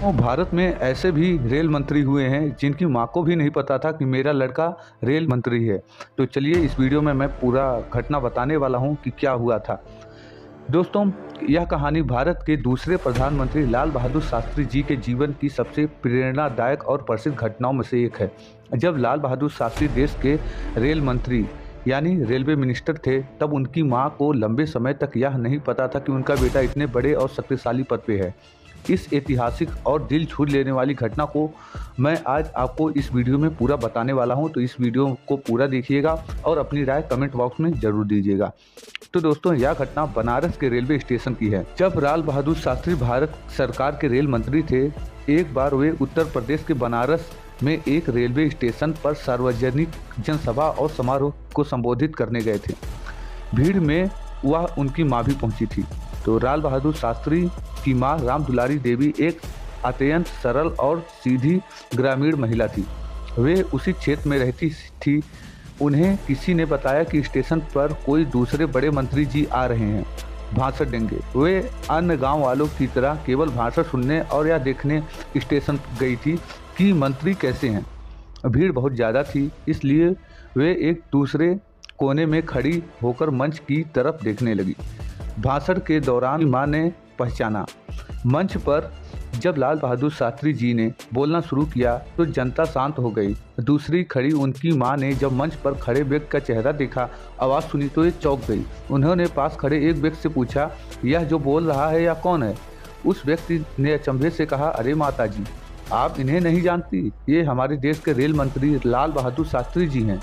और भारत में ऐसे भी रेल मंत्री हुए हैं जिनकी माँ को भी नहीं पता था कि मेरा लड़का रेल मंत्री है। तो चलिए इस वीडियो में मैं पूरा घटना बताने वाला हूँ कि क्या हुआ था। दोस्तों, यह कहानी भारत के दूसरे प्रधानमंत्री लाल बहादुर शास्त्री जी के जीवन की सबसे प्रेरणादायक और प्रसिद्ध घटनाओं में से एक है। जब लाल बहादुर शास्त्री देश के रेल मंत्री यानी रेलवे मिनिस्टर थे, तब उनकी मां को लंबे समय तक यह नहीं पता था कि उनका बेटा इतने बड़े और शक्तिशाली पद पे है। इस ऐतिहासिक और दिल छू लेने वाली घटना को मैं आज आपको इस वीडियो में पूरा बताने वाला हूं, तो इस वीडियो को पूरा देखिएगा और अपनी राय कमेंट बॉक्स में जरूर दीजिएगा। तो दोस्तों, यह घटना बनारस के रेलवे स्टेशन की है। जब लाल बहादुर शास्त्री भारत सरकार के रेल मंत्री थे, एक बार वे उत्तर प्रदेश के बनारस में एक रेलवे स्टेशन पर सार्वजनिक जनसभा और समारोह को संबोधित करने गए थे। भीड़ में वह उनकी मां भी पहुंची थी। तो लाल बहादुर शास्त्री की मां राम दुलारी देवी एक अत्यंत सरल और सीधी ग्रामीण महिला थी। वे उसी क्षेत्र में रहती थी। उन्हें किसी ने बताया कि स्टेशन पर कोई दूसरे बड़े मंत्री जी आ रहे हैं, भाषण देंगे। वे अन्य गांव वालों की तरह केवल भाषण सुनने और या देखने स्टेशन गई थी कि मंत्री कैसे हैं। भीड़ बहुत ज़्यादा थी, इसलिए वे एक दूसरे कोने में खड़ी होकर मंच की तरफ देखने लगी। भाषण के दौरान मां ने पहचाना। मंच पर जब लाल बहादुर शास्त्री जी ने बोलना शुरू किया तो जनता शांत हो गई। दूसरी खड़ी उनकी मां ने जब मंच पर खड़े व्यक्ति का चेहरा देखा, आवाज़ सुनी तो ये चौंक गई। उन्होंने पास खड़े एक व्यक्ति से पूछा, यह जो बोल रहा है या कौन है? उस व्यक्ति ने अचंभे से कहा, अरे माता जी, आप इन्हें नहीं जानती? ये हमारे देश के रेल मंत्री लाल बहादुर शास्त्री जी हैं।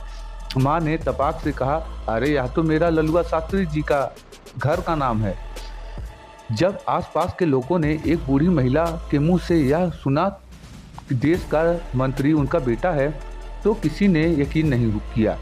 माँ ने तपाक से कहा, अरे यह तो मेरा लल्लुआ शास्त्री जी का घर का नाम है। जब आसपास के लोगों ने एक बूढ़ी महिला के मुंह से यह सुना कि देश का मंत्री उनका बेटा है, तो किसी ने यकीन नहीं किया।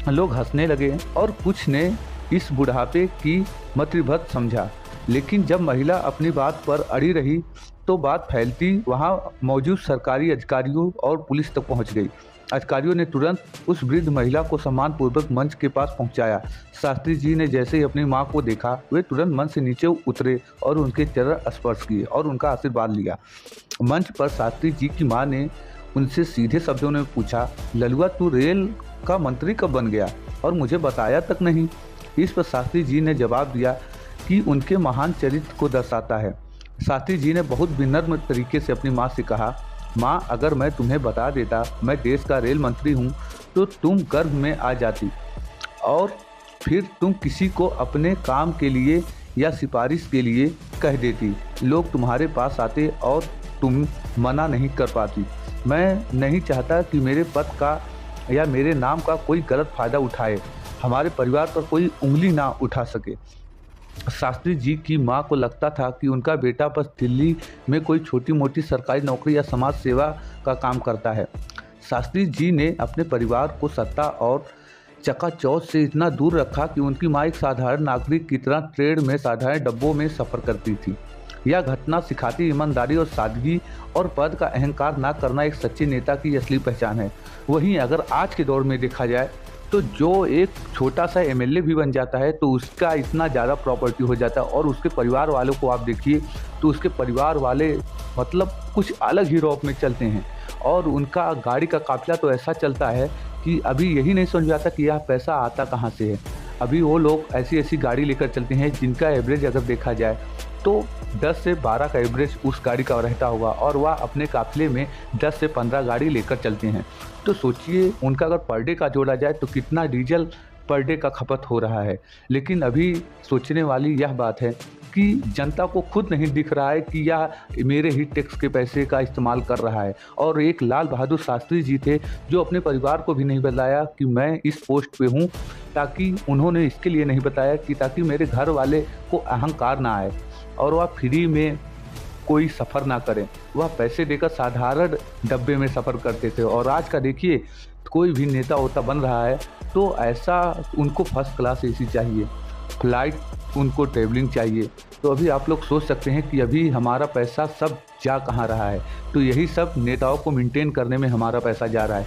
लोग हंसने लगे और कुछ ने इस बुढ़ापे की मतृभत समझा। लेकिन जब महिला अपनी बात पर अड़ी रही तो बात फैलती वहां मौजूद सरकारी अधिकारियों और पुलिस तक पहुंच गई। अधिकारियों ने तुरंत उस वृद्ध महिला को सम्मानपूर्वक मंच के पास पहुंचाया। शास्त्री जी ने जैसे ही अपनी मां को देखा, वे तुरंत मंच से नीचे उतरे और उनके चरण स्पर्श किए और उनका आशीर्वाद लिया। मंच पर शास्त्री जी की मां ने उनसे सीधे शब्दों में पूछा, लल्लुआ, तू रेल का मंत्री कब बन गया और मुझे बताया तक नहीं? इस पर शास्त्री जी ने जवाब दिया कि उनके महान चरित्र को दर्शाता है। शास्त्री जी ने बहुत विनम्र तरीके से अपनी माँ से कहा, माँ, अगर मैं तुम्हें बता देता मैं देश का रेल मंत्री हूँ तो तुम गर्व में आ जाती और फिर तुम किसी को अपने काम के लिए या सिफारिश के लिए कह देती। लोग तुम्हारे पास आते और तुम मना नहीं कर पाती। मैं नहीं चाहता कि मेरे पद का या मेरे नाम का कोई गलत फ़ायदा उठाए, हमारे परिवार पर कोई उंगली ना उठा सके। शास्त्री जी की मां को लगता था कि उनका बेटा बस दिल्ली में कोई छोटी मोटी सरकारी नौकरी या समाज सेवा का काम करता है। शास्त्री जी ने अपने परिवार को सत्ता और चकाचौंध से इतना दूर रखा कि उनकी मां एक साधारण नागरिक की तरह ट्रेन में साधारण डब्बों में सफ़र करती थी। यह घटना सिखाती ईमानदारी और सादगी और पद का अहंकार न करना एक सच्चे नेता की असली पहचान है। वहीं अगर आज के दौर में देखा जाए तो जो एक छोटा सा एमएलए भी बन जाता है तो उसका इतना ज़्यादा प्रॉपर्टी हो जाता है, और उसके परिवार वालों को आप देखिए तो उसके परिवार वाले मतलब कुछ अलग ही रौब में चलते हैं और उनका गाड़ी का काफिला तो ऐसा चलता है कि अभी यही नहीं समझ आता कि यह पैसा आता कहाँ से है। अभी वो लोग ऐसी ऐसी गाड़ी लेकर चलते हैं जिनका एवरेज अगर देखा जाए तो 10 से 12 का एवरेज उस गाड़ी का रहता होगा और वह अपने काफिले में 10 से 15 गाड़ी लेकर चलते हैं। तो सोचिए उनका अगर पर डे का जोड़ा जाए तो कितना डीजल पर डे का खपत हो रहा है। लेकिन अभी सोचने वाली यह बात है कि जनता को खुद नहीं दिख रहा है कि यह मेरे ही टैक्स के पैसे का इस्तेमाल कर रहा है। और एक लाल बहादुर शास्त्री जी थे जो अपने परिवार को भी नहीं बताया कि मैं इस पोस्ट पे हूँ, ताकि उन्होंने इसके लिए नहीं बताया कि ताकि मेरे घर वाले को अहंकार ना आए और वह फ्री में कोई सफ़र ना करें। वह पैसे देकर साधारण डब्बे में सफ़र करते थे। और आज का देखिए, कोई भी नेता होता बन रहा है तो ऐसा उनको फर्स्ट क्लास एसी चाहिए, फ्लाइट उनको ट्रेवलिंग चाहिए। तो अभी आप लोग सोच सकते हैं कि अभी हमारा पैसा सब जा कहाँ रहा है। तो यही सब नेताओं को मेंटेन करने में हमारा पैसा जा रहा है।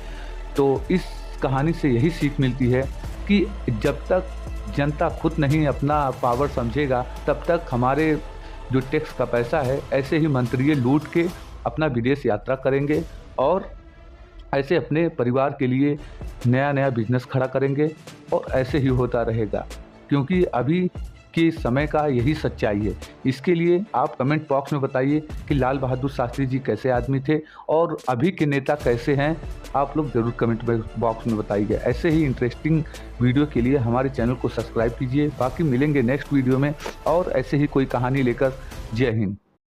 तो इस कहानी से यही सीख मिलती है कि जब तक जनता खुद नहीं अपना पावर समझेगा तब तक हमारे जो टैक्स का पैसा है ऐसे ही मंत्रिये लूट के अपना विदेश यात्रा करेंगे और ऐसे अपने परिवार के लिए नया नया बिजनेस खड़ा करेंगे और ऐसे ही होता रहेगा, क्योंकि अभी के समय का यही सच्चाई है। इसके लिए आप कमेंट बॉक्स में बताइए कि लाल बहादुर शास्त्री जी कैसे आदमी थे और अभी के नेता कैसे हैं। आप लोग ज़रूर कमेंट बॉक्स में बताइए। ऐसे ही इंटरेस्टिंग वीडियो के लिए हमारे चैनल को सब्सक्राइब कीजिए। बाकी मिलेंगे नेक्स्ट वीडियो में और ऐसे ही कोई कहानी लेकर। जय हिंद।